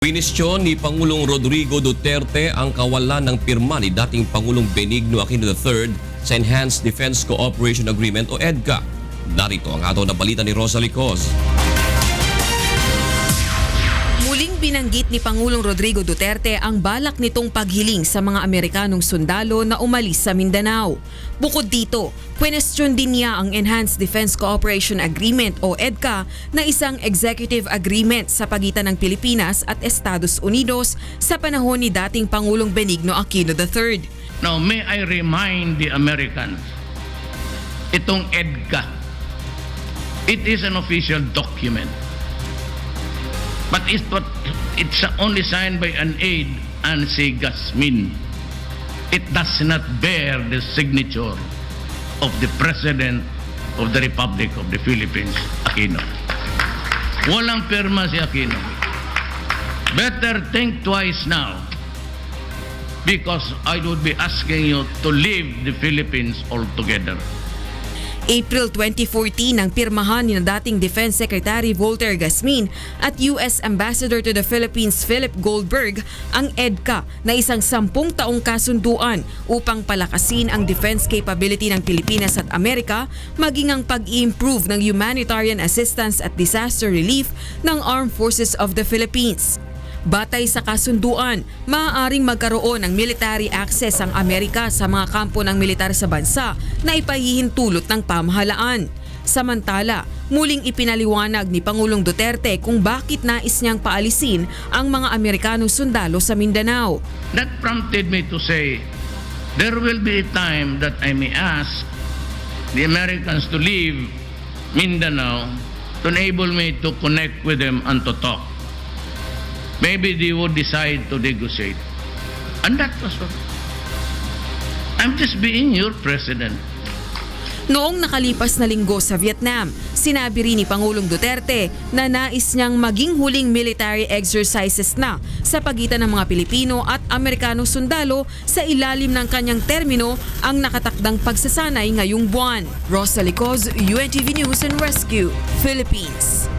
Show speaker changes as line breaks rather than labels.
Kwinestyon ni Pangulong Rodrigo Duterte ang kawalan ng pirma ni dating Pangulong Benigno Aquino III sa Enhanced Defense Cooperation Agreement o EDCA. Narito ang ato na balita ni Rosalie Coz.
Muling binanggit ni Pangulong Rodrigo Duterte ang balak nitong paghiling sa mga Amerikanong sundalo na umalis sa Mindanao. Bukod dito, kwinestyon din niya ang Enhanced Defense Cooperation Agreement o EDCA na isang executive agreement sa pagitan ng Pilipinas at Estados Unidos sa panahon ni dating Pangulong Benigno Aquino III.
Now, may I remind the Americans, itong EDCA, it is an official document. But it's only signed by an aide, Ansi Gasmin. It does not bear the signature of the President of the Republic of the Philippines, Aquino. Walang pirma si Aquino. Better think twice now, because I would be asking you to leave the Philippines altogether.
April 2014 nang pirmahan ni dating Defense Secretary Volter Gasmin at US Ambassador to the Philippines Philip Goldberg ang EDCA na isang 10 taong kasunduan upang palakasin ang defense capability ng Pilipinas at Amerika maging ang pag-i-improve ng humanitarian assistance at disaster relief ng Armed Forces of the Philippines. Batay sa kasunduan, maaaring magkaroon ng military access ang Amerika sa mga kampo ng militar sa bansa na ipahihintulot ng pamahalaan. Samantala, muling ipinaliwanag ni Pangulong Duterte kung bakit nais niyang paalisin ang mga Amerikanong sundalo sa Mindanao.
That prompted me to say, there will be a time that I may ask the Americans to leave Mindanao to enable me to connect with them and to talk. Maybe they would decide to negotiate. And that was what. I'm just being your president.
Noong nakalipas na linggo sa Vietnam, sinabi rin ni Pangulong Duterte na nais niyang maging huling military exercises na sa pagitan ng mga Pilipino at Amerikanong sundalo sa ilalim ng kanyang termino ang nakatakdang pagsasanay ngayong buwan. Rosalie Coz, UNTV News and Rescue, Philippines.